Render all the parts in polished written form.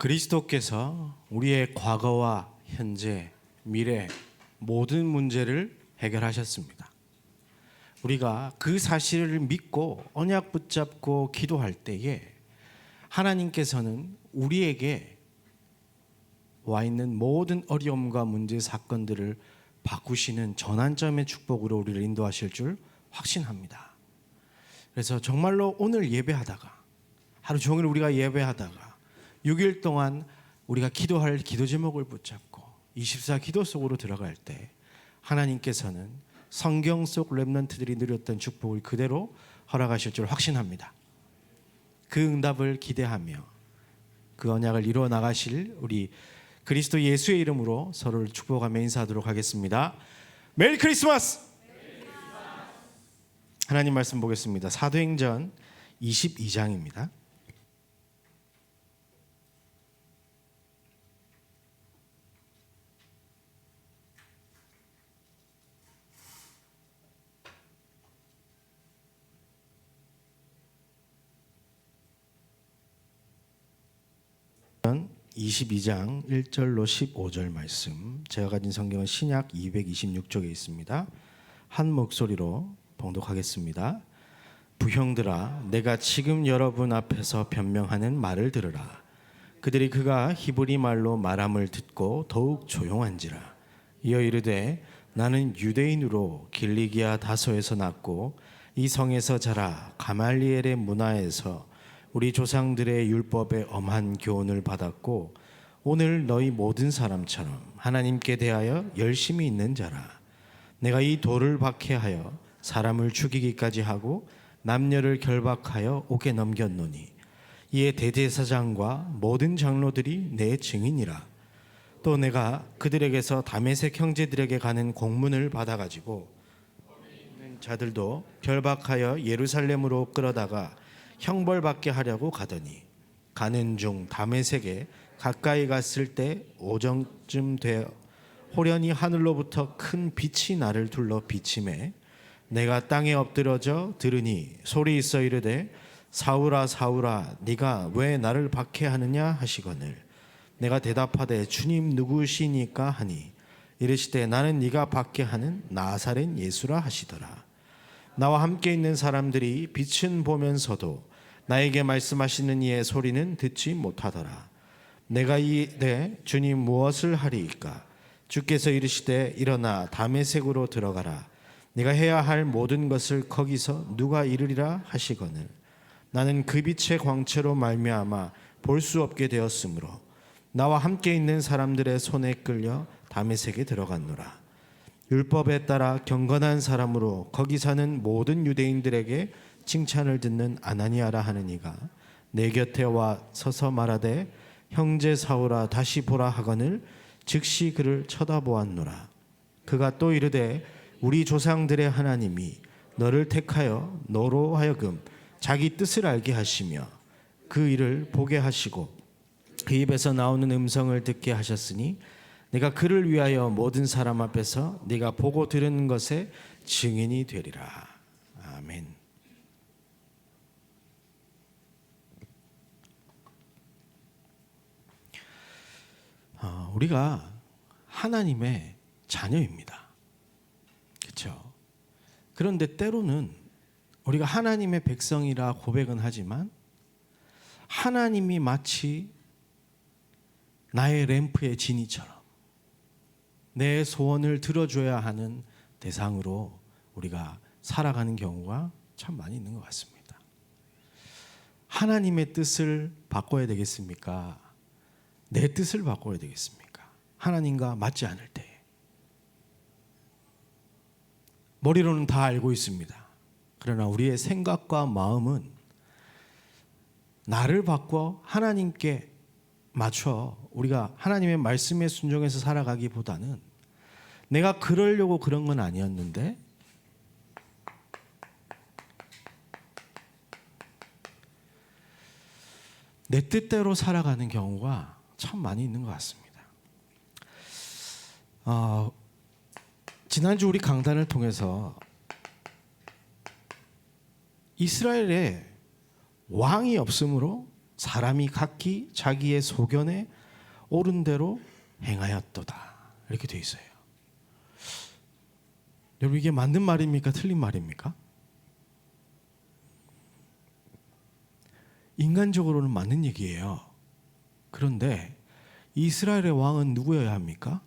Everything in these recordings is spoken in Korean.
그리스도께서 우리의 과거와 현재, 미래 모든 문제를 해결하셨습니다. 우리가 그 사실을 믿고 언약 붙잡고 기도할 때에 하나님께서는 우리에게 와 있는 모든 어려움과 문제 사건들을 바꾸시는 전환점의 축복으로 우리를 인도하실 줄 확신합니다. 그래서 정말로 오늘 예배하다가 하루 종일 우리가 예배하다가 6일 동안 우리가 기도할 기도 제목을 붙잡고 24 기도 속으로 들어갈 때 하나님께서는 성경 속 렘넌트들이 누렸던 축복을 그대로 허락하실 줄 확신합니다. 그 응답을 기대하며 그 언약을 이루어 나가실 우리 그리스도 예수의 이름으로 서로를 축복하며 인사하도록 하겠습니다. 메리 크리스마스! 하나님 말씀 보겠습니다. 사도행전 22장입니다. 사도행전 22장 1절로 15절 말씀, 제가 가진 성경은 신약 226쪽에 있습니다. 한 목소리로 봉독하겠습니다. 부형들아, 내가 지금 여러분 앞에서 변명하는 말을 들으라. 그들이 그가 히브리 말로 말함을 듣고 더욱 조용한지라. 이어 이르되, 나는 유대인으로 길리기아 다소에서 났고 이 성에서 자라 가말리엘의 문화에서 우리 조상들의 율법에 엄한 교훈을 받았고 오늘 너희 모든 사람처럼 하나님께 대하여 열심히 있는 자라. 내가 이 돌을 박해하여 사람을 죽이기까지 하고 남녀를 결박하여 옥에 넘겼노니 이에 대제사장과 모든 장로들이 내 증인이라. 또 내가 그들에게서 다메섹 형제들에게 가는 공문을 받아가지고 자들도 결박하여 예루살렘으로 끌어다가 형벌받게 하려고 가더니 가는 중 다메섹에 가까이 갔을 때 오정쯤 되어 호련히 하늘로부터 큰 빛이 나를 둘러 비치매 내가 땅에 엎드러져 들으니 소리 있어 이르되, 사울아 사울아 네가 왜 나를 박해하느냐 하시거늘 내가 대답하되, 주님 누구시니까 하니 이르시되, 나는 네가 박해하는 나사렛 예수라 하시더라. 나와 함께 있는 사람들이 빛은 보면서도 나에게 말씀하시는 이의 소리는 듣지 못하더라. 내가 이르되, 주님 무엇을 하리이까? 주께서 이르시되, 일어나 다메섹으로 들어가라. 네가 해야 할 모든 것을 거기서 누가 이르리라 하시거늘 나는 그 빛의 광채로 말미암아 볼 수 없게 되었으므로 나와 함께 있는 사람들의 손에 끌려 다메섹에 들어갔노라. 율법에 따라 경건한 사람으로 거기 사는 모든 유대인들에게 칭찬을 듣는 아나니아라 하는 이가 내 곁에 와 서서 말하되, 형제 사울아 다시 보라 하거늘 즉시 그를 쳐다보았노라. 그가 또 이르되, 우리 조상들의 하나님이 너를 택하여 너로 하여금 자기 뜻을 알게 하시며 그 일을 보게 하시고 그 입에서 나오는 음성을 듣게 하셨으니 내가 그를 위하여 모든 사람 앞에서 네가 보고 들은 것의 증인이 되리라. 아멘. 우리가 하나님의 자녀입니다. 그렇죠? 그런데 때로는 우리가 하나님의 백성이라 고백은 하지만 하나님이 마치 나의 램프의 지니처럼 내 소원을 들어줘야 하는 대상으로 우리가 살아가는 경우가 참 많이 있는 것 같습니다. 하나님의 뜻을 바꿔야 되겠습니까? 내 뜻을 바꿔야 되겠습니까? 하나님과 맞지 않을 때 머리로는 다 알고 있습니다. 그러나 우리의 생각과 마음은 나를 바꿔 하나님께 맞춰 우리가 하나님의 말씀에 순종해서 살아가기보다는 내가 그러려고 그런 건 아니었는데 내 뜻대로 살아가는 경우가 참 많이 있는 것 같습니다. 지난주 우리 강단을 통해서 이스라엘에 왕이 없으므로 사람이 각기 자기의 소견에 옳은 대로 행하였도다. 이렇게 돼 있어요. 여러분, 이게 맞는 말입니까? 틀린 말입니까? 인간적으로는 맞는 얘기예요. 그런데 이스라엘의 왕은 누구여야 합니까?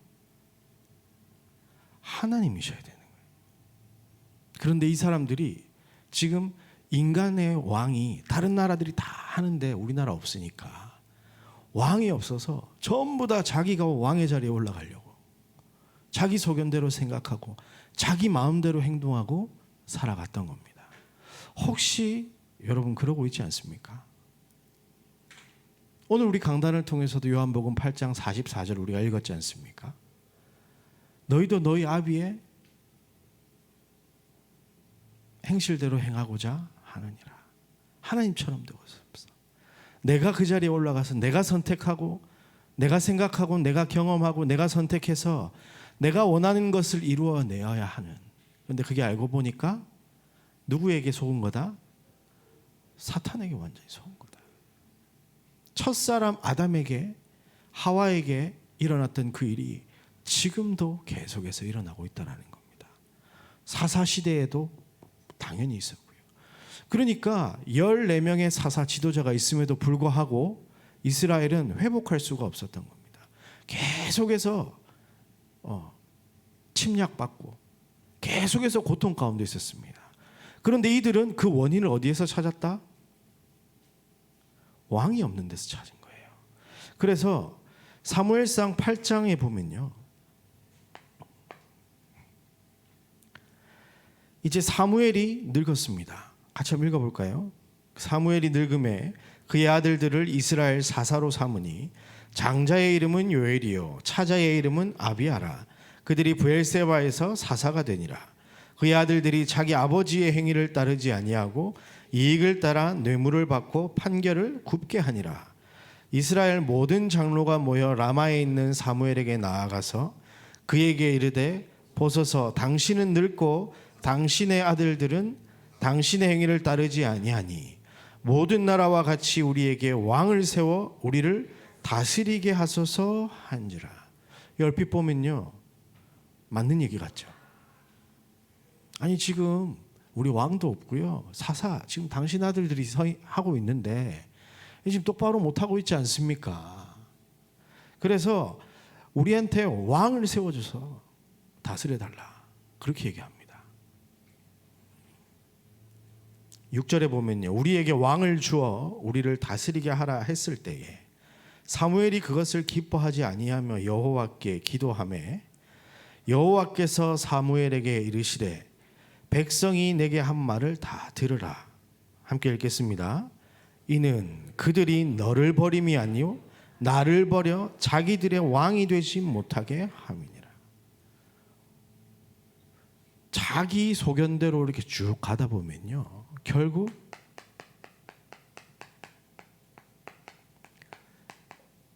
하나님이셔야 되는 거예요. 그런데 이 사람들이 지금 인간의 왕이 다른 나라들이 다 하는데 우리나라 없으니까 왕이 없어서 전부 다 자기가 왕의 자리에 올라가려고 자기 소견대로 생각하고 자기 마음대로 행동하고 살아갔던 겁니다. 혹시 여러분 그러고 있지 않습니까? 오늘 우리 강단을 통해서도 요한복음 8장 44절 우리가 읽었지 않습니까? 너희도 너희 아비의 행실대로 행하고자 하느니라. 하나님처럼 되어서 내가 그 자리에 올라가서 내가 선택하고 내가 생각하고 내가 경험하고 내가 선택해서 내가 원하는 것을 이루어내야 하는. 그런데 그게 알고 보니까 누구에게 속은 거다? 사탄에게 완전히 속은 거다. 첫사람 아담에게 하와에게 일어났던 그 일이 지금도 계속해서 일어나고 있다는 겁니다. 사사시대에도 당연히 있었고요. 그러니까 14명의 사사 지도자가 있음에도 불구하고 이스라엘은 회복할 수가 없었던 겁니다. 계속해서 침략받고 계속해서 고통 가운데 있었습니다. 그런데 이들은 그 원인을 어디에서 찾았다? 왕이 없는 데서 찾은 거예요. 그래서 사무엘상 8장에 보면요, 이제 사무엘이 늙었습니다. 같이 한번 읽어볼까요? 사무엘이 늙음에 그의 아들들을 이스라엘 사사로 삼으니 장자의 이름은 요엘이요 차자의 이름은 아비아라. 그들이 브엘세바에서 사사가 되니라. 그의 아들들이 자기 아버지의 행위를 따르지 아니하고 이익을 따라 뇌물을 받고 판결을 굽게 하니라. 이스라엘 모든 장로가 모여 라마에 있는 사무엘에게 나아가서 그에게 이르되 보소서 당신은 늙고 당신의 아들들은 당신의 행위를 따르지 아니하니 모든 나라와 같이 우리에게 왕을 세워 우리를 다스리게 하소서 한지라. 얼핏 보면요, 맞는 얘기 같죠. 아니 지금 우리 왕도 없고요, 사사 지금 당신 아들들이 하고 있는데 지금 똑바로 못하고 있지 않습니까? 그래서 우리한테 왕을 세워줘서 다스려달라, 그렇게 얘기합니다. 6절에 보면요, 우리에게 왕을 주어 우리를 다스리게 하라 했을 때에 사무엘이 그것을 기뻐하지 아니하며 여호와께 기도하매 여호와께서 사무엘에게 이르시되 백성이 내게 한 말을 다 들으라. 함께 읽겠습니다. 이는 그들이 너를 버림이 아니요 나를 버려 자기들의 왕이 되지 못하게 함이니라. 자기 소견대로 이렇게 쭉 가다 보면요, 결국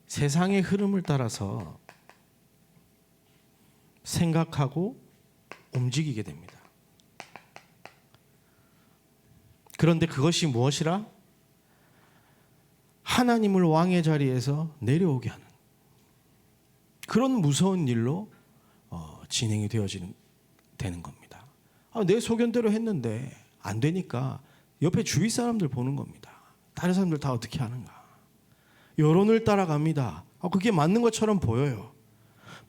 세상의 흐름을 따라서 생각하고 움직이게 됩니다. 그런데 그것이 무엇이라? 하나님을 왕의 자리에서 내려오게 하는 그런 무서운 일로 진행이 되는 겁니다. 내 소견대로 했는데 안 되니까 옆에 주위 사람들 보는 겁니다. 다른 사람들 다 어떻게 하는가? 여론을 따라갑니다. 그게 맞는 것처럼 보여요.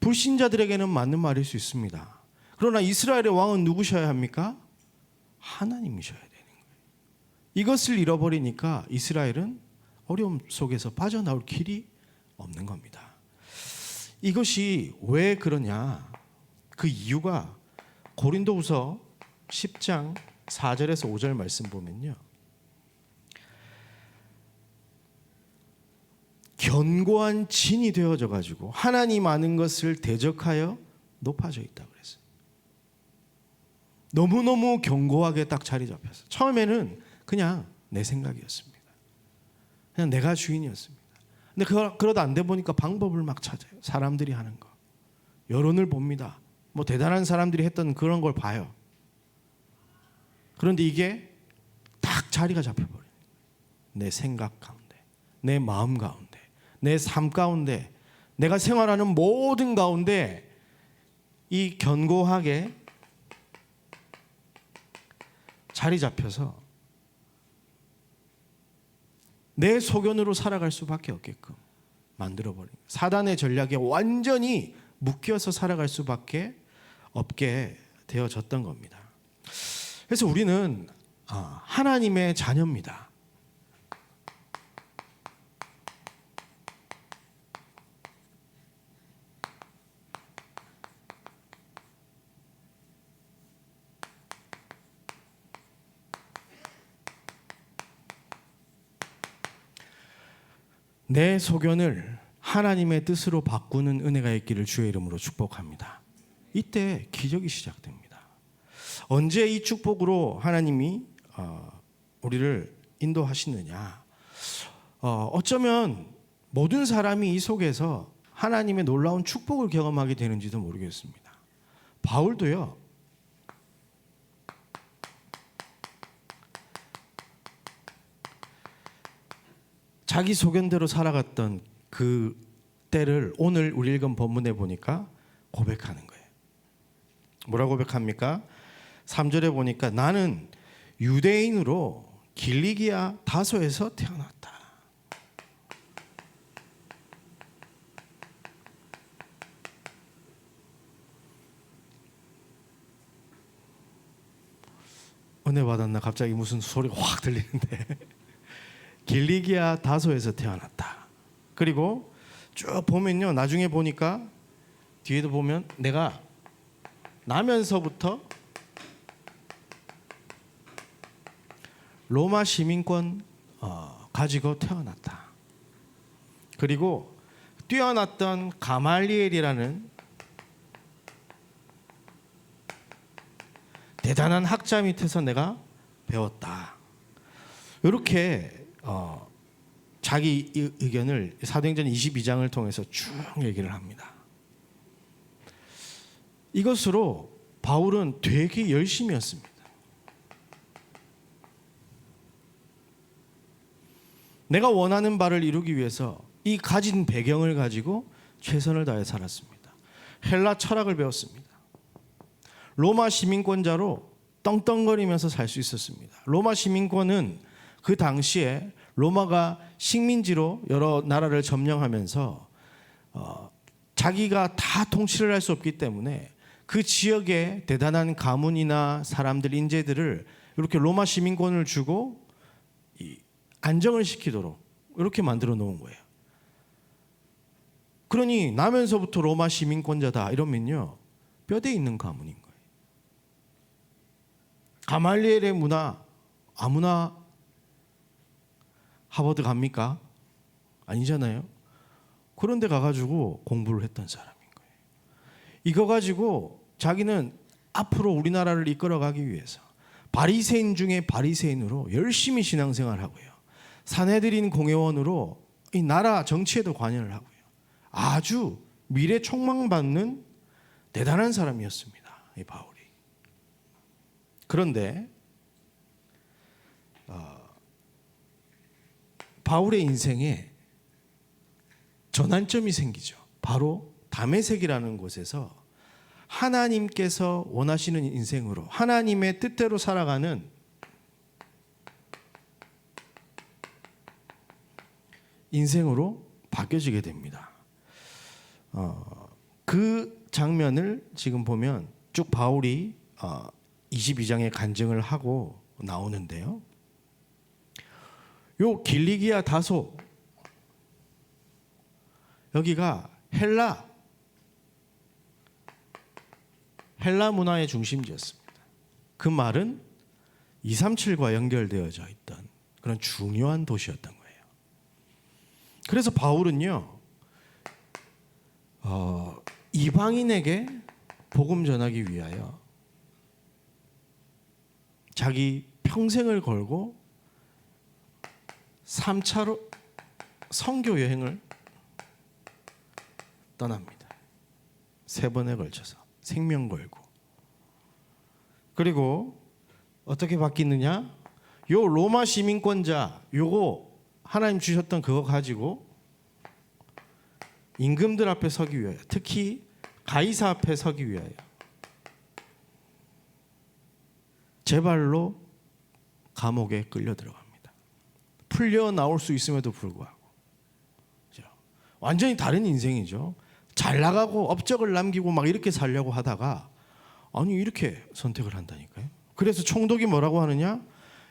불신자들에게는 맞는 말일 수 있습니다. 그러나 이스라엘의 왕은 누구셔야 합니까? 하나님이셔야 되는 거예요. 이것을 잃어버리니까 이스라엘은 어려움 속에서 빠져나올 길이 없는 겁니다. 이것이 왜 그러냐? 그 이유가 고린도후서 10장 4절에서 5절 말씀 보면요, 견고한 진이 되어져 가지고 하나님 아는 것을 대적하여 높아져 있다 그랬어요. 너무너무 견고하게 딱 자리 잡혔어요. 처음에는 그냥 내 생각이었습니다. 그냥 내가 주인이었습니다. 근데 그러다 안 돼 보니까 방법을 막 찾아요. 사람들이 하는 거, 여론을 봅니다. 뭐 대단한 사람들이 했던 그런 걸 봐요. 그런데 이게 딱 자리가 잡혀버려요. 내 생각 가운데, 내 마음 가운데, 내 삶 가운데, 내가 생활하는 모든 가운데 이 견고하게 자리 잡혀서 내 소견으로 살아갈 수밖에 없게끔 만들어버린, 사단의 전략에 완전히 묶여서 살아갈 수밖에 없게 되어졌던 겁니다. 그래서 우리는 하나님의 자녀입니다. 내 소견을 하나님의 뜻으로 바꾸는 은혜가 있기를 주의 이름으로 축복합니다. 이때 기적이 시작됩니다. 언제 이 축복으로 하나님이 우리를 인도하시느냐? 어쩌면 모든 사람이 이 속에서 하나님의 놀라운 축복을 경험하게 되는지도 모르겠습니다. 바울도요. 자기 소견대로 살아갔던 그 때를 오늘 우리 읽은 본문에 보니까 고백하는 거예요. 뭐라고 고백합니까? 3절에 보니까 나는 유대인으로 길리기아 다소에서 태어났다. 은혜 받았나? 갑자기 무슨 소리가 확 들리는데 길리기아 다소에서 태어났다. 그리고 쭉 보면요, 나중에 보니까 뒤에도 보면 내가 나면서부터 로마 시민권 가지고 태어났다. 그리고 뛰어났던 가말리엘이라는 대단한 학자 밑에서 내가 배웠다. 이렇게 자기 의견을 사도행전 22장을 통해서 쭉 얘기를 합니다. 이것으로 바울은 되게 열심이었습니다. 내가 원하는 바를 이루기 위해서 이 가진 배경을 가지고 최선을 다해 살았습니다. 헬라 철학을 배웠습니다. 로마 시민권자로 떵떵거리면서 살 수 있었습니다. 로마 시민권은 그 당시에 로마가 식민지로 여러 나라를 점령하면서 자기가 다 통치를 할 수 없기 때문에 그 지역에 대단한 가문이나 사람들, 인재들을 이렇게 로마 시민권을 주고 안정을 시키도록 이렇게 만들어 놓은 거예요. 그러니 나면서부터 로마 시민권자다 이러면요, 뼈대 있는 가문인 거예요. 가말리엘의 문화 아무나 하버드 갑니까? 아니잖아요. 그런데 가가지고 공부를 했던 사람인 거예요. 이거 가지고 자기는 앞으로 우리나라를 이끌어가기 위해서 바리새인 중에 바리새인으로 열심히 신앙생활하고요, 산헤드린 공회원으로 이 나라 정치에도 관여를 하고요, 아주 미래 촉망받는 대단한 사람이었습니다, 이 바울이. 그런데 바울의 인생에 전환점이 생기죠. 바로 다메섹이라는 곳에서 하나님께서 원하시는 인생으로, 하나님의 뜻대로 살아가는 인생으로 바뀌어지게 됩니다. 그 장면을 지금 보면 쭉 바울이 22장에 간증을 하고 나오는데요. 요 길리기아 다소, 여기가 헬라 문화의 중심지였습니다. 그 말은 237과 연결되어져 있던 그런 중요한 도시였던 거예요. 그래서 바울은요, 이방인에게 복음 전하기 위하여 자기 평생을 걸고 3차로 선교 여행을 떠납니다. 3번에 걸쳐서 생명 걸고. 그리고 어떻게 바뀌느냐? 요 로마 시민권자 요거 하나님 주셨던 그거 가지고 임금들 앞에 서기 위하여, 특히 가이사 앞에 서기 위하여 제 발로 감옥에 끌려 들어갑니다. 풀려 나올 수 있음에도 불구하고 완전히 다른 인생이죠. 잘 나가고 업적을 남기고 막 이렇게 살려고 하다가 아니 이렇게 선택을 한다니까요. 그래서 총독이 뭐라고 하느냐?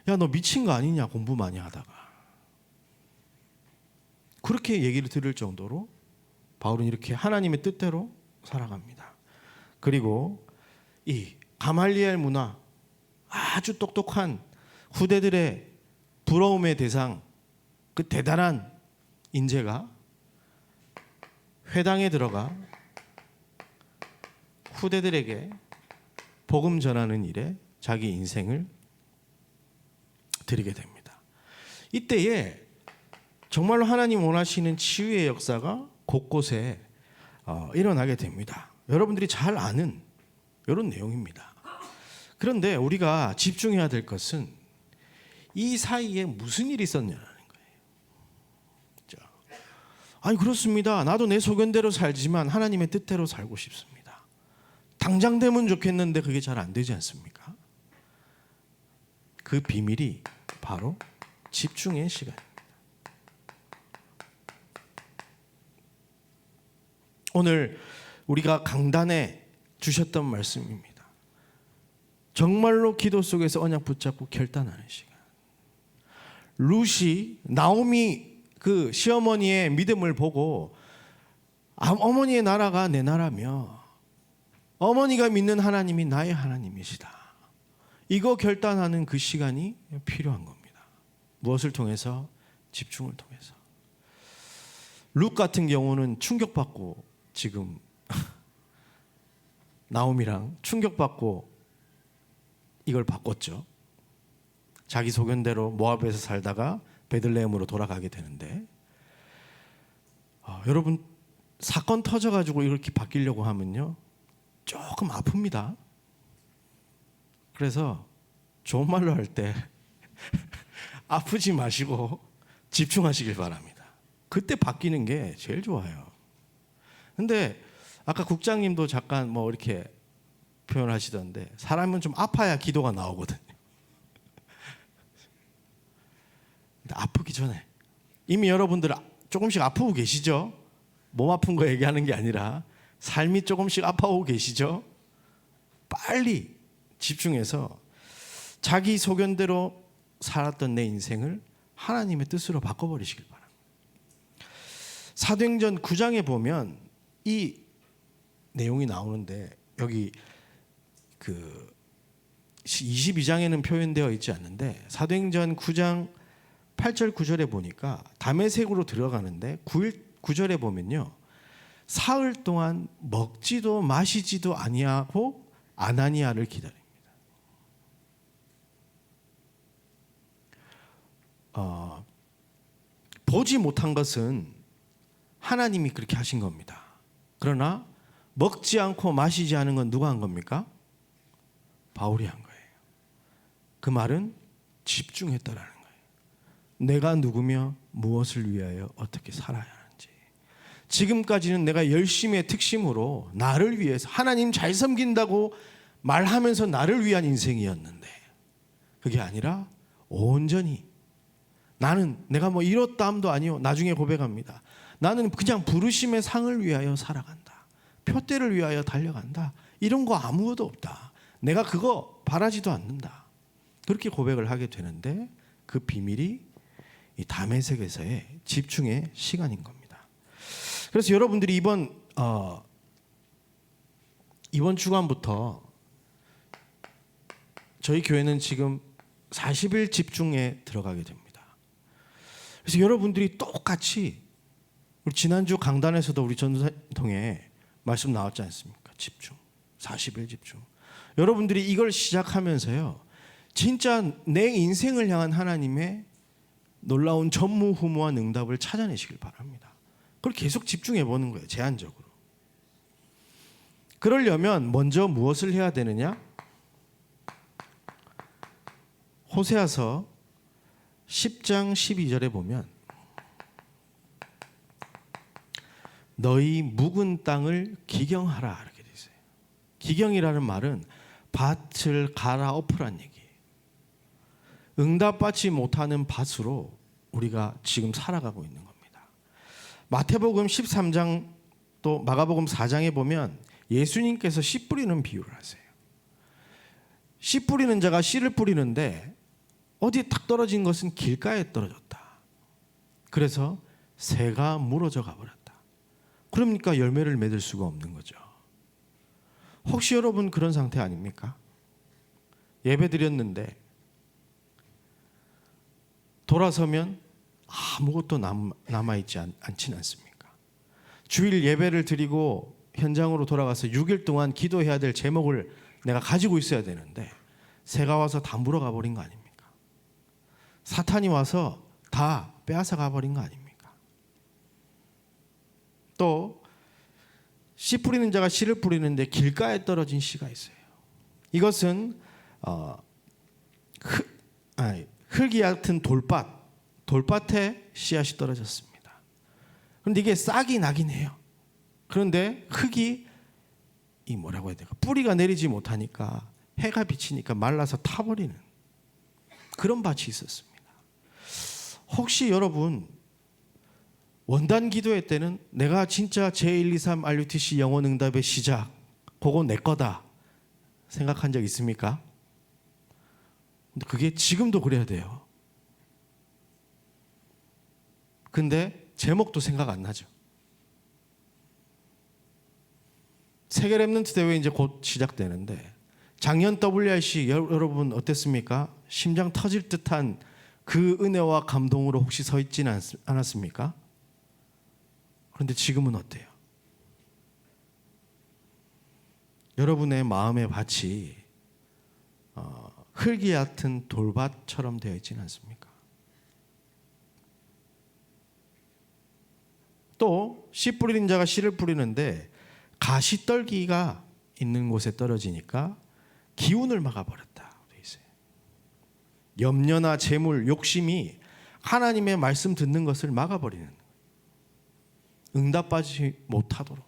야, 너 미친 거 아니냐, 공부 많이 하다가. 그렇게 얘기를 들을 정도로 바울은 이렇게 하나님의 뜻대로 살아갑니다. 그리고 이 가말리엘 문화, 아주 똑똑한 후대들의 부러움의 대상, 그 대단한 인재가 회당에 들어가 후대들에게 복음 전하는 일에 자기 인생을 드리게 됩니다. 이때에 정말로 하나님 원하시는 치유의 역사가 곳곳에 일어나게 됩니다. 여러분들이 잘 아는 이런 내용입니다. 그런데 우리가 집중해야 될 것은 이 사이에 무슨 일이 있었냐는 거예요. 아니 그렇습니다. 나도 내 소견대로 살지만 하나님의 뜻대로 살고 싶습니다. 당장 되면 좋겠는데 그게 잘 안 되지 않습니까? 그 비밀이 바로 집중의 시간입니다. 오늘 우리가 강단에 주셨던 말씀입니다. 정말로 기도 속에서 언약 붙잡고 결단하는 시간. 룻이 나오미 그 시어머니의 믿음을 보고 어머니의 나라가 내 나라며 어머니가 믿는 하나님이 나의 하나님이시다. 이거 결단하는 그 시간이 필요한 겁니다. 무엇을 통해서? 집중을 통해서. 룻 같은 경우는 충격받고 지금 나오미랑 충격받고 이걸 바꿨죠. 자기 소견대로 모압에서 살다가 베들레헴으로 돌아가게 되는데 여러분 사건 터져가지고 이렇게 바뀌려고 하면요 조금 아픕니다. 그래서 좋은 말로 할 때 아프지 마시고 집중하시길 바랍니다. 그때 바뀌는 게 제일 좋아요. 근데 아까 국장님도 잠깐 뭐 이렇게 표현하시던데 사람은 좀 아파야 기도가 나오거든요. 근데 아프기 전에 이미 여러분들 조금씩 아프고 계시죠? 몸 아픈 거 얘기하는 게 아니라 삶이 조금씩 아파오고 계시죠? 빨리 집중해서 자기 소견대로 살았던 내 인생을 하나님의 뜻으로 바꿔버리시길 바랍니다. 사도행전 9장에 보면 이 내용이 나오는데 여기 그 22장에는 표현되어 있지 않는데 사도행전 9장 8절 9절에 보니까 다메섹으로 들어가는데 9절에 보면요 사흘 동안 먹지도 마시지도 아니하고 아나니아를 기다립니다. 보지 못한 것은 하나님이 그렇게 하신 겁니다. 그러나 먹지 않고 마시지 않은 건 누가 한 겁니까? 바울이 한 거예요. 그 말은 집중했다라는 거예요. 내가 누구며 무엇을 위하여 어떻게 살아야 하는지. 지금까지는 내가 열심의 특심으로 나를 위해서 하나님 잘 섬긴다고 말하면서 나를 위한 인생이었는데 그게 아니라 온전히 나는 내가 뭐 이렇다 함도 아니요. 나중에 고백합니다. 나는 그냥 부르심의 상을 위하여 살아간다. 표대를 위하여 달려간다. 이런 거 아무것도 없다. 내가 그거 바라지도 않는다. 그렇게 고백을 하게 되는데 그 비밀이 이 다메섹에서의 집중의 시간인 겁니다. 그래서 여러분들이 이번 주간부터 저희 교회는 지금 40일 집중에 들어가게 됩니다. 그래서 여러분들이 똑같이 우리 지난주 강단에서도 우리 전도통에 말씀 나왔지 않습니까? 집중, 40일 집중. 여러분들이 이걸 시작하면서요 진짜 내 인생을 향한 하나님의 놀라운 전무후무한 응답을 찾아내시길 바랍니다. 그걸 계속 집중해 보는 거예요. 제한적으로. 그러려면 먼저 무엇을 해야 되느냐? 호세아서 10장 12절에 보면 너희 묵은 땅을 기경하라 이렇게 돼 있어요. 기경이라는 말은 밭을 갈아엎으란 얘기예요. 응답받지 못하는 밭으로 우리가 지금 살아가고 있는 겁니다. 마태복음 13장 또 마가복음 4장에 보면 예수님께서 씨 뿌리는 비유를 하세요. 씨 뿌리는 자가 씨를 뿌리는데 어디에 탁 떨어진 것은 길가에 떨어졌다. 그래서 새가 물어져 가버렸다. 그러니까 열매를 맺을 수가 없는 거죠. 혹시 여러분 그런 상태 아닙니까? 예배 드렸는데 돌아서면 아무것도 남아있지 않지는 않습니까? 주일 예배를 드리고 현장으로 돌아가서 6일 동안 기도해야 될 제목을 내가 가지고 있어야 되는데 새가 와서 다 물어가 버린 거 아닙니까? 사탄이 와서 다 빼앗아 가버린 거 아닙니까? 또 씨 뿌리는 자가 씨를 뿌리는데 길가에 떨어진 씨가 있어요. 이것은 흙이 얕은 돌밭에 씨앗이 떨어졌습니다. 그런데 이게 싹이 나긴 해요. 그런데 흙이 뭐라고 해야 될까? 뿌리가 내리지 못하니까 해가 비치니까 말라서 타버리는 그런 밭이 있었습니다. 혹시 여러분 원단 기도회 때는 내가 진짜 제123 RUTC 영혼 응답의 시작 그거 내 거다 생각한 적 있습니까? 근데 그게 지금도 그래야 돼요. 근데 제목도 생각 안 나죠. 세계 랩런트 대회 이제 곧 시작되는데 작년 WRC 여러분 어땠습니까? 심장 터질 듯한 그 은혜와 감동으로 혹시 서 있지는 않았습니까? 그런데 지금은 어때요? 여러분의 마음의 밭이 흙이 얕은 돌밭처럼 되어 있지는 않습니까? 또 씨 뿌리는 자가 씨를 뿌리는데 가시떨기가 있는 곳에 떨어지니까 기운을 막아버렸다 되어 있어요. 염려나 재물, 욕심이 하나님의 말씀 듣는 것을 막아버리는 응답받지 못하도록.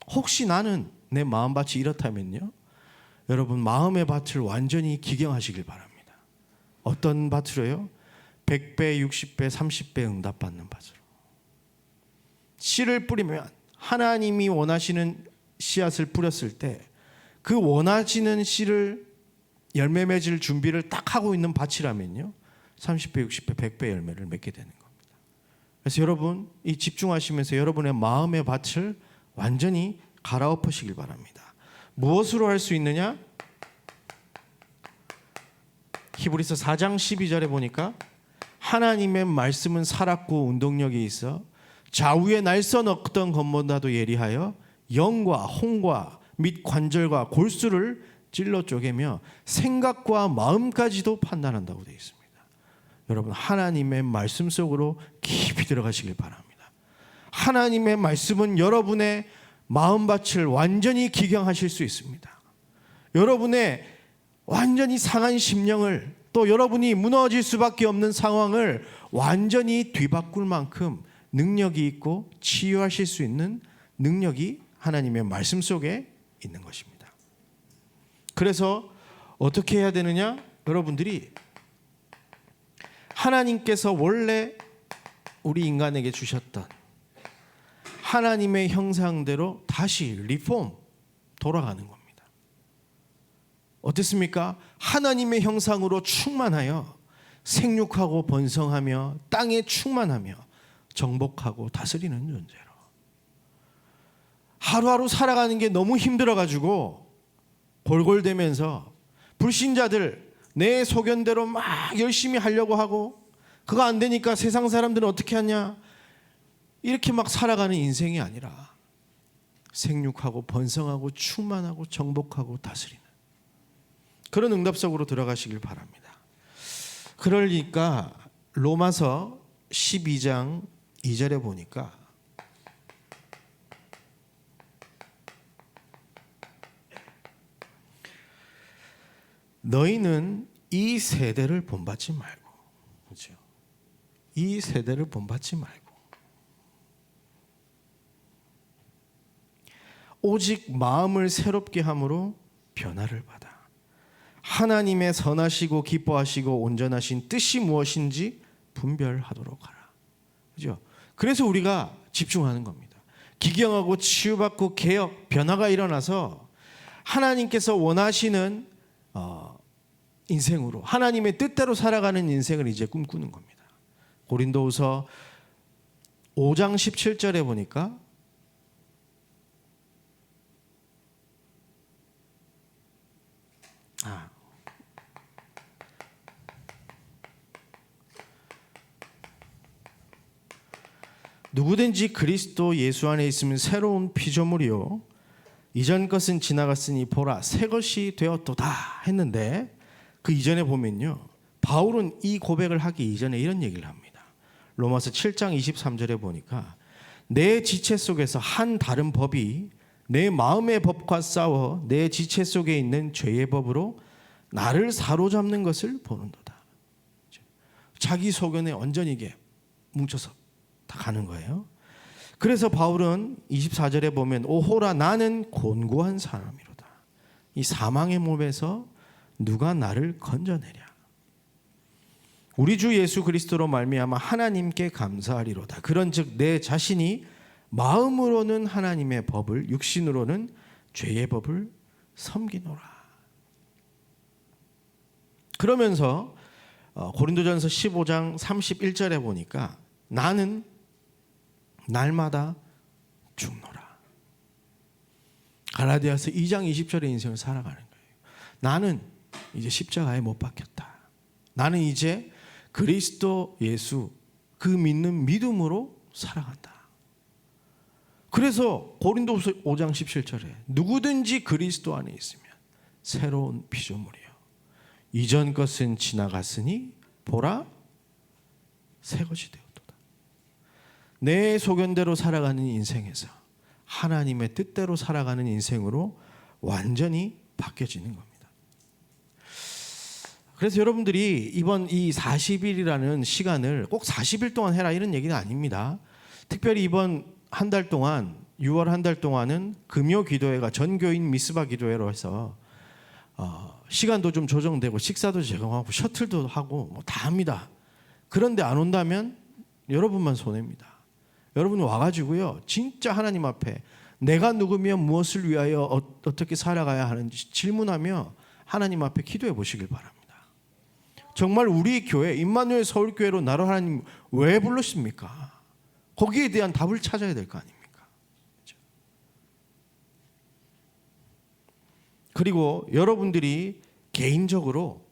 혹시 나는 내 마음밭이 이렇다면요, 여러분 마음의 밭을 완전히 기경하시길 바랍니다. 어떤 밭으로요? 100배, 60배, 30배 응답받는 밭으로. 씨를 뿌리면 하나님이 원하시는 씨앗을 뿌렸을 때 그 원하시는 씨를 열매 맺을 준비를 딱 하고 있는 밭이라면요 30배, 60배, 100배 열매를 맺게 되는 겁니다. 그래서 여러분 이 집중하시면서 여러분의 마음의 밭을 완전히 갈아엎으시길 바랍니다. 무엇으로 할 수 있느냐? 히브리서 4장 12절에 보니까 하나님의 말씀은 살았고 운동력이 있어 좌우에 날선 어떤 것보다도 예리하여 영과 홍과 및 관절과 골수를 찔러 쪼개며 생각과 마음까지도 판단한다고 되어 있습니다. 여러분 하나님의 말씀 속으로 깊이 들어가시길 바랍니다. 하나님의 말씀은 여러분의 마음밭을 완전히 기경하실 수 있습니다. 여러분의 완전히 상한 심령을 또 여러분이 무너질 수밖에 없는 상황을 완전히 뒤바꿀 만큼 능력이 있고 치유하실 수 있는 능력이 하나님의 말씀 속에 있는 것입니다. 그래서 어떻게 해야 되느냐? 여러분들이 하나님께서 원래 우리 인간에게 주셨던 하나님의 형상대로 다시 리폼 돌아가는 겁니다. 어땠습니까? 하나님의 형상으로 충만하여 생육하고 번성하며 땅에 충만하며 정복하고 다스리는 존재로. 하루하루 살아가는 게 너무 힘들어가지고 골골대면서 불신자들 내 소견대로 막 열심히 하려고 하고 그거 안 되니까 세상 사람들은 어떻게 하냐 이렇게 막 살아가는 인생이 아니라 생육하고 번성하고 충만하고 정복하고 다스리는 그런 응답 속으로 들어가시길 바랍니다. 그러니까 로마서 12장 2절에 보니까 너희는 이 세대를 본받지 말고, 그렇죠? 이 세대를 본받지 말고 오직 마음을 새롭게 함으로 변화를 받아 하나님의 선하시고 기뻐하시고 온전하신 뜻이 무엇인지 분별하도록 하라. 그죠? 그래서 우리가 집중하는 겁니다. 기경하고 치유받고 개혁, 변화가 일어나서 하나님께서 원하시는 인생으로 하나님의 뜻대로 살아가는 인생을 이제 꿈꾸는 겁니다. 고린도후서 5장 17절에 보니까 누구든지 그리스도 예수 안에 있으면 새로운 피조물이요 이전 것은 지나갔으니 보라 새 것이 되었도다 했는데 그 이전에 보면요 바울은 이 고백을 하기 이전에 이런 얘기를 합니다. 로마서 7장 23절에 보니까 내 지체 속에서 한 다른 법이 내 마음의 법과 싸워 내 지체 속에 있는 죄의 법으로 나를 사로잡는 것을 보는도다. 자기 소견에 완전히 이게 뭉쳐서 다 가는 거예요. 그래서 바울은 24절에 보면 오호라 나는 곤고한 사람이로다. 이 사망의 몸에서 누가 나를 건져내랴. 우리 주 예수 그리스도로 말미암아 하나님께 감사하리로다. 그런즉 내 자신이 마음으로는 하나님의 법을 육신으로는 죄의 법을 섬기노라. 그러면서 고린도전서 15장 31절에 보니까 나는 날마다 죽노라. 갈라디아서 2장 20절의 인생을 살아가는 거예요. 나는 이제 십자가에 못 박혔다. 나는 이제 그리스도 예수 그 믿는 믿음으로 살아간다. 그래서 고린도후서 5장 17절에 누구든지 그리스도 안에 있으면 새로운 피조물이요 이전 것은 지나갔으니 보라 새 것이 되었다. 내 소견대로 살아가는 인생에서 하나님의 뜻대로 살아가는 인생으로 완전히 바뀌어지는 겁니다. 그래서 여러분들이 이번 이 40일이라는 시간을 꼭 40일 동안 해라 이런 얘기는 아닙니다. 특별히 이번 한 달 동안 6월 한 달 동안은 금요 기도회가 전교인 미스바 기도회로 해서 시간도 좀 조정되고 식사도 제공하고 셔틀도 하고 뭐 다 합니다. 그런데 안 온다면 여러분만 손해입니다. 여러분이 와가지고요 진짜 하나님 앞에 내가 누구며 무엇을 위하여 어떻게 살아가야 하는지 질문하며 하나님 앞에 기도해 보시길 바랍니다. 정말 우리 교회 임마누엘 서울교회로 나를 하나님 왜 불렀습니까? 거기에 대한 답을 찾아야 될 거 아닙니까? 그리고 여러분들이 개인적으로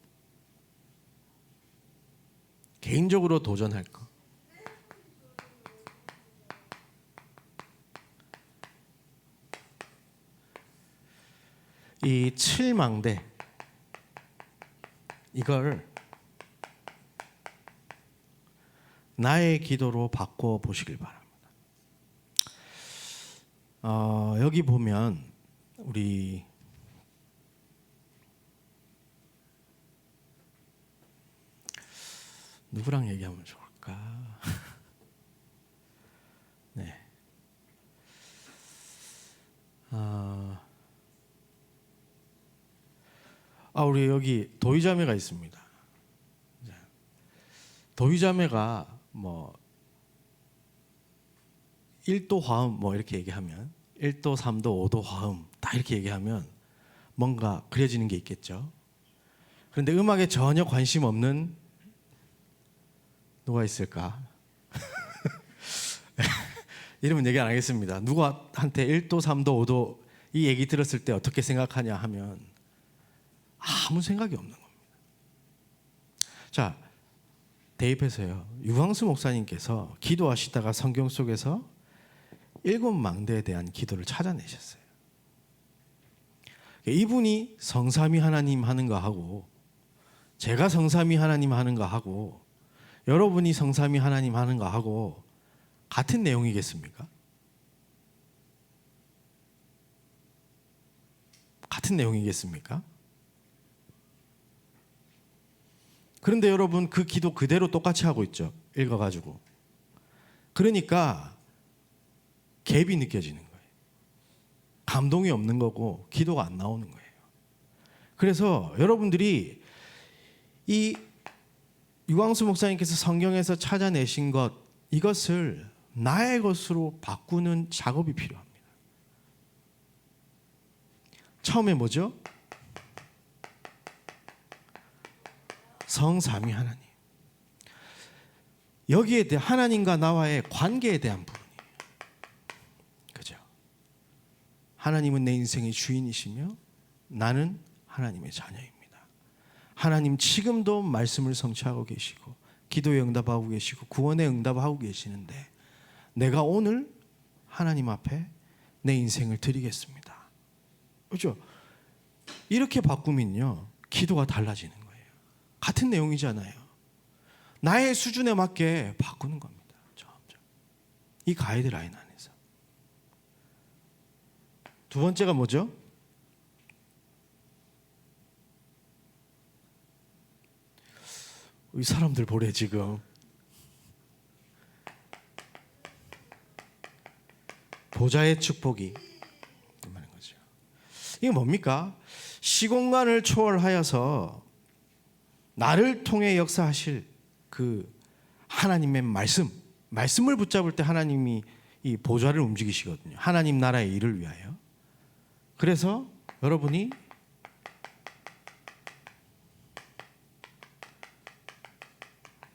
도전할 거. 이 7망대 이걸 나의 기도로 바꿔 보시길 바랍니다. 여기 보면 우리 누구랑 얘기하면 좋을까? 네. 우리 여기 도의자매가 있습니다. 도의자매가 뭐 1도 화음 뭐 이렇게 얘기하면 1도, 3도, 5도 화음 다 이렇게 얘기하면 뭔가 그려지는 게 있겠죠. 그런데 음악에 전혀 관심 없는 누가 있을까? 이름은 얘기 안 하겠습니다. 누구한테 1도, 3도, 5도 이 얘기 들었을 때 어떻게 생각하냐 하면 아무 생각이 없는 겁니다. 자, 대입해서요. 유광수 목사님께서 기도하시다가 성경 속에서 7망대에 대한 기도를 찾아내셨어요. 이분이 성삼위 하나님 하는 거 하고 제가 성삼위 하나님 하는 거 하고 여러분이 성삼위 하나님 하는 거 하고 같은 내용이겠습니까? 같은 내용이겠습니까? 그런데 여러분 그 기도 그대로 똑같이 하고 있죠. 읽어가지고. 그러니까 갭이 느껴지는 거예요. 감동이 없는 거고 기도가 안 나오는 거예요. 그래서 여러분들이 이 유광수 목사님께서 성경에서 찾아내신 것, 이것을 나의 것으로 바꾸는 작업이 필요합니다. 처음에 뭐죠? 성삼위 하나님. 여기에 대해 하나님과 나와의 관계에 대한 부분이에요. 그죠? 하나님은 내 인생의 주인이시며 나는 하나님의 자녀입니다. 하나님 지금도 말씀을 성취하고 계시고 기도에 응답하고 계시고 구원에 응답하고 계시는데 내가 오늘 하나님 앞에 내 인생을 드리겠습니다. 그렇죠? 이렇게 바꾸면요 기도가 달라지는 거예요. 같은 내용이잖아요. 나의 수준에 맞게 바꾸는 겁니다. 점점. 이 가이드라인 안에서. 두 번째가 뭐죠? 이 사람들 보래 지금. 보좌의 축복이 말인 거죠. 이게 뭡니까? 시공간을 초월하여서 나를 통해 역사하실 그 하나님의 말씀을 붙잡을 때 하나님이 이 보좌를 움직이시거든요. 하나님 나라의 일을 위하여. 그래서 여러분이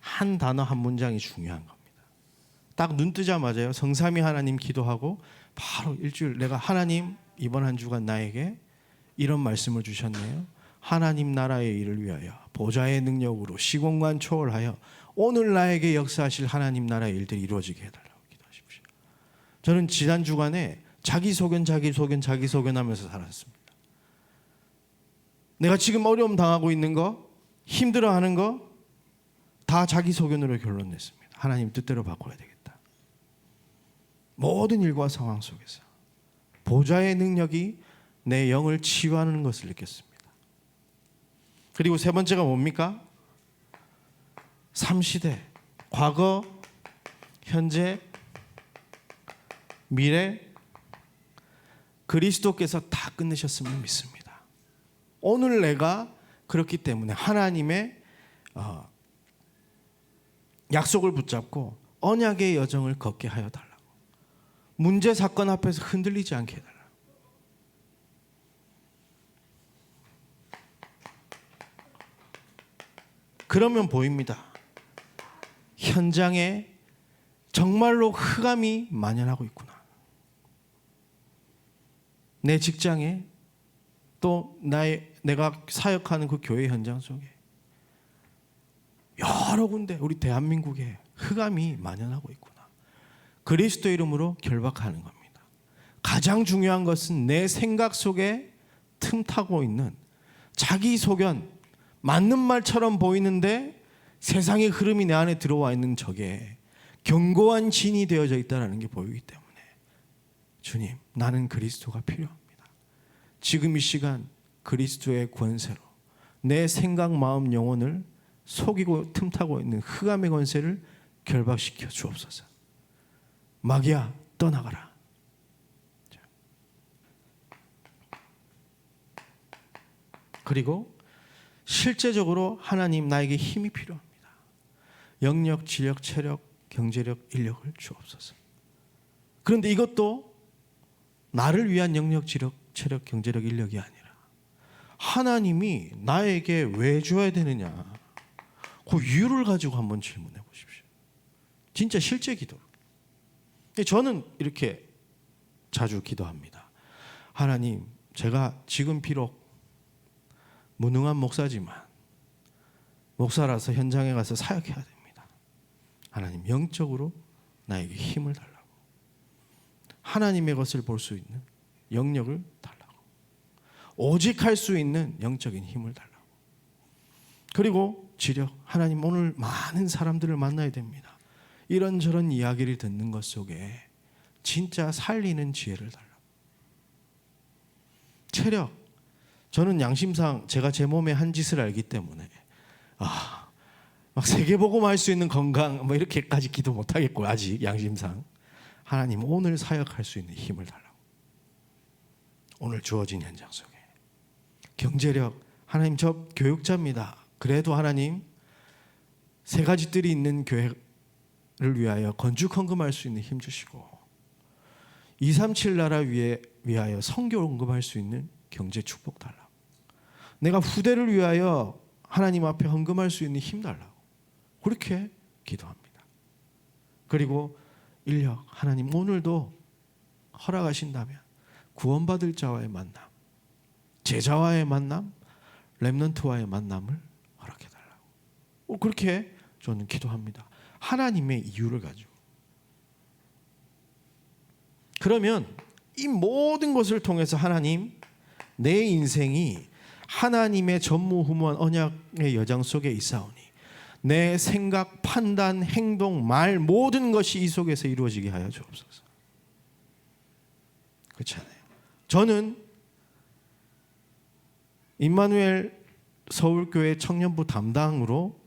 한 단어 한 문장이 중요한 겁니다. 딱 눈 뜨자마자요 성삼위 하나님 기도하고 바로 일주일 내가 하나님 이번 한 주간 나에게 이런 말씀을 주셨네요. 하나님 나라의 일을 위하여 보좌의 능력으로 시공간 초월하여 오늘 나에게 역사하실 하나님 나라의 일들이 이루어지게 해달라고 기도하십시오. 저는 지난 주간에 자기소견 하면서 살았습니다. 내가 지금 어려움 당하고 있는 거, 힘들어하는 거 다 자기소견으로 결론 냈습니다. 하나님 뜻대로 바꿔야 되겠다. 모든 일과 상황 속에서 보좌의 능력이 내 영을 치유하는 것을 느꼈습니다. 그리고 세 번째가 뭡니까? 3시대, 과거, 현재, 미래, 그리스도께서 다 끝내셨음을 믿습니다. 오늘 내가 그렇기 때문에 하나님의 약속을 붙잡고 언약의 여정을 걷게 하여 달라고. 문제 사건 앞에서 흔들리지 않게 해달라고. 그러면 보입니다. 현장에 정말로 흑암이 만연하고 있구나. 내 직장에 또 내가 사역하는 그 교회 현장 속에 여러 군데 우리 대한민국에 흑암이 만연하고 있구나. 그리스도 이름으로 결박하는 겁니다. 가장 중요한 것은 내 생각 속에 틈타고 있는 자기 소견, 맞는 말처럼 보이는데 세상의 흐름이 내 안에 들어와 있는 적에 견고한 진이 되어져 있다는 게 보이기 때문에 주님, 나는 그리스도가 필요합니다. 지금 이 시간 그리스도의 권세로 내 생각, 마음, 영혼을 속이고 틈타고 있는 흑암의 권세를 결박시켜 주옵소서. 마귀야 떠나가라. 그리고 실제적으로 하나님 나에게 힘이 필요합니다. 영력, 지력, 체력, 경제력, 인력을 주옵소서. 그런데 이것도 나를 위한 영력, 지력, 체력, 경제력, 인력이 아니라 하나님이 나에게 왜 줘야 되느냐, 그 이유를 가지고 한번 질문해 보십시오. 진짜 실제 기도. 저는 이렇게 자주 기도합니다. 하나님, 제가 지금 비록 무능한 목사지만 목사라서 현장에 가서 사역해야 됩니다. 하나님, 영적으로 나에게 힘을 달라고. 하나님의 것을 볼 수 있는 영역을 달라고. 오직 할 수 있는 영적인 힘을 달라고. 그리고 지력, 하나님 오늘 많은 사람들을 만나야 됩니다. 이런저런 이야기를 듣는 것 속에 진짜 살리는 지혜를 달라고. 체력, 저는 양심상 제가 제 몸의 한 짓을 알기 때문에 막 세계복음 할 수 있는 건강 뭐 이렇게까지 기도 못하겠고 아직 양심상 하나님 오늘 사역할 수 있는 힘을 달라고. 오늘 주어진 현장 속에. 경제력, 하나님 저 교육자입니다. 그래도 하나님 세 가지 뜰이 있는 교회를 위하여 건축 헌금할 수 있는 힘 주시고 237 나라 위하여 선교 헌금할 수 있는 경제 축복 달라고. 내가 후대를 위하여 하나님 앞에 헌금할 수 있는 힘 달라고. 그렇게 기도합니다. 그리고 인력, 하나님 오늘도 허락하신다면 구원받을 자와의 만남, 제자와의 만남, 렘넌트와의 만남을 허락해달라고. 그렇게 저는 기도합니다. 하나님의 이유를 가지고. 그러면 이 모든 것을 통해서 하나님, 내 인생이 하나님의 전무후무한 언약의 여정 속에 있사오니 내 생각, 판단, 행동, 말 모든 것이 이 속에서 이루어지게 하여 주옵소서. 그렇잖아요. 저는 임마누엘 서울교회 청년부 담당으로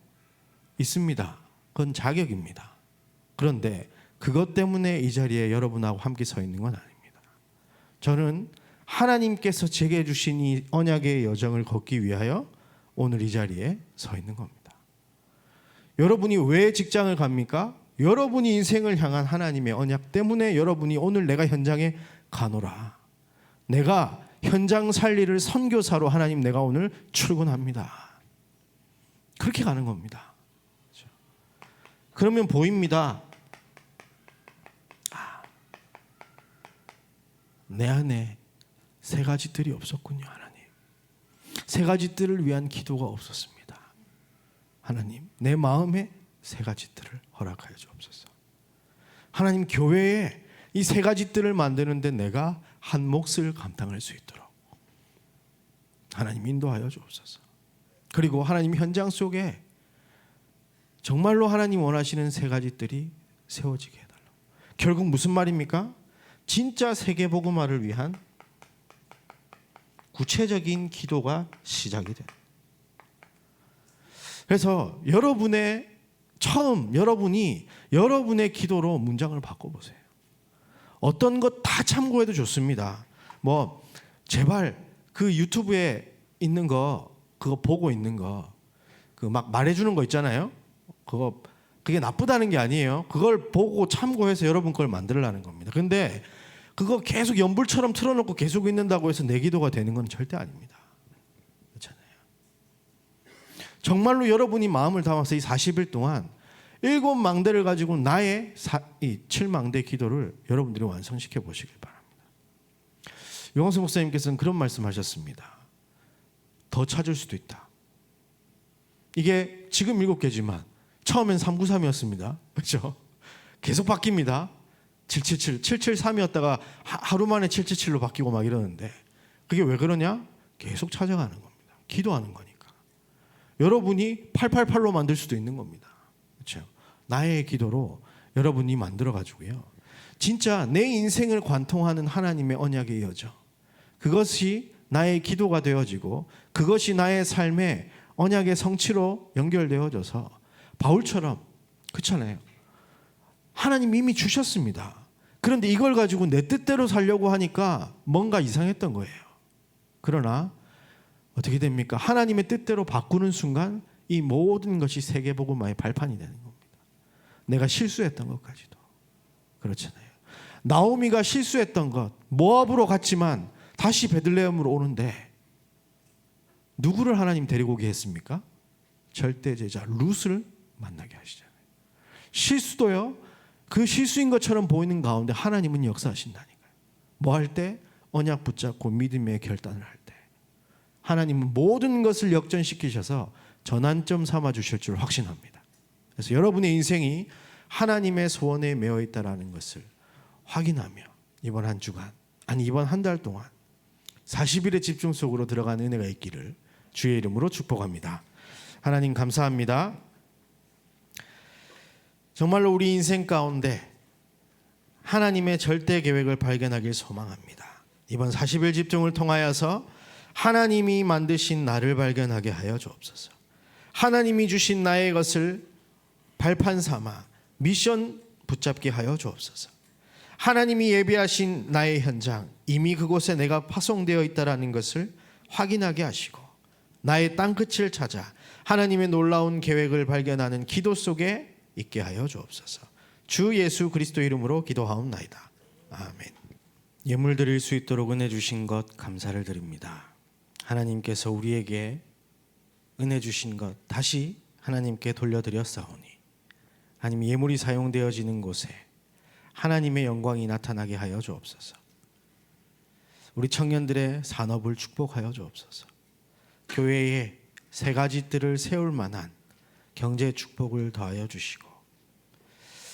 있습니다. 그건 자격입니다. 그런데 그것 때문에 이 자리에 여러분하고 함께 서 있는 건 아닙니다. 저는 하나님께서 제게 주신 이 언약의 여정을 걷기 위하여 오늘 이 자리에 서 있는 겁니다. 여러분이 왜 직장을 갑니까? 여러분이 인생을 향한 하나님의 언약 때문에 여러분이 오늘 내가 현장에 가노라. 내가 현장 살리를 선교사로 하나님 내가 오늘 출근합니다. 그렇게 가는 겁니다. 그러면 보입니다. 내 안에 세 가지 뜰이 없었군요. 하나님. 세 가지 뜰을 위한 기도가 없었습니다. 하나님, 내 마음에 세 가지 뜰을 허락하여 주옵소서. 하나님, 교회에 이 세 가지 뜰을 만드는데 내가 한 몫을 감당할 수 있도록 하나님 인도하여 주옵소서. 그리고 하나님 현장 속에 정말로 하나님 원하시는 세 가지 뜰이 세워지게 해달라고. 결국 무슨 말입니까? 진짜 세계복음화를 위한 구체적인 기도가 시작이 돼요. 그래서 여러분의 여러분이 여러분의 기도로 문장을 바꿔보세요. 어떤 것 다 참고해도 좋습니다. 뭐 제발 그 유튜브에 있는 거 그거 보고 있는 거 그 막 말해주는 거 있잖아요. 그게 나쁘다는 게 아니에요. 그걸 보고 참고해서 여러분 걸 만들라는 겁니다. 근데 그거 계속 연불처럼 틀어놓고 계속 있는다고 해서 내 기도가 되는 건 절대 아닙니다. 그렇잖아요. 정말로 여러분이 마음을 담아서 이 40일 동안 7망대를 가지고 나의 이 7망대 기도를 여러분들이 완성시켜 보시길 바랍니다. 용광수 목사님께서는 그런 말씀하셨습니다. 더 찾을 수도 있다. 이게 지금 7개지만 처음엔 393이었습니다. 그렇죠? 계속 바뀝니다. 777, 773이었다가 하루 만에 777로 바뀌고 막 이러는데 그게 왜 그러냐? 계속 찾아가는 겁니다. 기도하는 거니까. 여러분이 888로 만들 수도 있는 겁니다. 그렇죠? 나의 기도로 여러분이 만들어 가지고요. 진짜 내 인생을 관통하는 하나님의 언약의 여정. 그것이 나의 기도가 되어지고 그것이 나의 삶의 언약의 성취로 연결되어져서 바울처럼 그렇잖아요. 하나님 이미 주셨습니다. 그런데 이걸 가지고 내 뜻대로 살려고 하니까 뭔가 이상했던 거예요. 그러나 어떻게 됩니까? 하나님의 뜻대로 바꾸는 순간 이 모든 것이 세계복음화의 발판이 되는 겁니다. 내가 실수했던 것까지도. 그렇잖아요. 나오미가 실수했던 것, 모압으로 갔지만 다시 베들레헴으로 오는데 누구를 하나님 데리고 오게 했습니까? 절대 제자 룻을 만나게 하시잖아요. 실수도요. 그 실수인 것처럼 보이는 가운데 하나님은 역사하신다니까요. 뭐 할 때? 언약 붙잡고 믿음의 결단을 할 때. 하나님은 모든 것을 역전시키셔서 전환점 삼아 주실 줄 확신합니다. 그래서 여러분의 인생이 하나님의 소원에 매여 있다라는 것을 확인하며 이번 한 주간, 아니 이번 한 달 동안 40일의 집중 속으로 들어가는 은혜가 있기를 주의 이름으로 축복합니다. 하나님 감사합니다. 정말로 우리 인생 가운데 하나님의 절대 계획을 발견하길 소망합니다. 이번 40일 집중을 통하여서 하나님이 만드신 나를 발견하게 하여 주옵소서. 하나님이 주신 나의 것을 발판 삼아 미션 붙잡게 하여 주옵소서. 하나님이 예비하신 나의 현장, 이미 그곳에 내가 파송되어 있다라는 것을 확인하게 하시고 나의 땅끝을 찾아 하나님의 놀라운 계획을 발견하는 기도 속에 있게 하여 주옵소서. 주 예수 그리스도 이름으로 기도하옵나이다. 아멘. 예물 드릴 수 있도록 은혜 주신 것 감사를 드립니다. 하나님께서 우리에게 은혜 주신 것 다시 하나님께 돌려드렸사오니 하나님, 예물이 사용되어지는 곳에 하나님의 영광이 나타나게 하여 주옵소서. 우리 청년들의 산업을 축복하여 주옵소서. 교회에 세 가지 뜰을 세울 만한 경제 축복을 더하여 주시고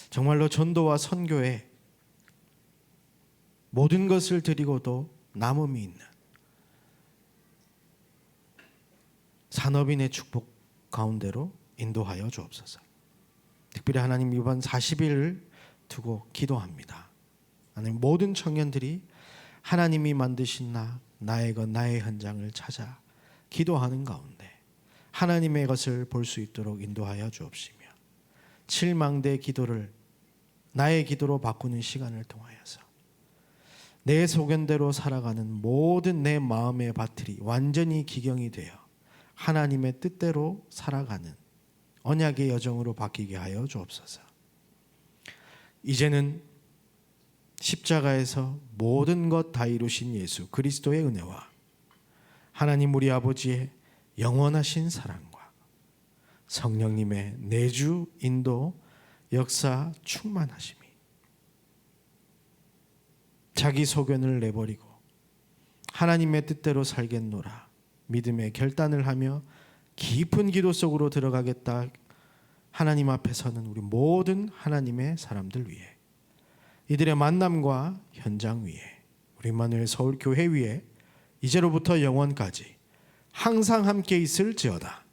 정말로 전도와 선교에 모든 것을 드리고도 남음이 있는 산업인의 축복 가운데로 인도하여 주옵소서. 특별히 하나님, 이번 40일을 두고 기도합니다. 하나님, 모든 청년들이 하나님이 만드신 나의 것, 나의 현장을 찾아 기도하는 가운데 하나님의 것을 볼 수 있도록 인도하여 주옵시며, 칠망대 기도를 나의 기도로 바꾸는 시간을 통하여서 내 소견대로 살아가는 모든 내 마음의 밭들이 완전히 기경이 되어 하나님의 뜻대로 살아가는 언약의 여정으로 바뀌게 하여 주옵소서. 이제는 십자가에서 모든 것 다 이루신 예수 그리스도의 은혜와 하나님 우리 아버지의 영원하신 사랑과 성령님의 내주 인도 역사 충만하심이 자기 소견을 내버리고 하나님의 뜻대로 살겠노라 믿음의 결단을 하며 깊은 기도 속으로 들어가겠다 하나님 앞에 서는 우리 모든 하나님의 사람들 위해, 이들의 만남과 현장 위에, 우리 임마누엘 서울교회 위에 이제로부터 영원까지 항상 함께 있을지어다.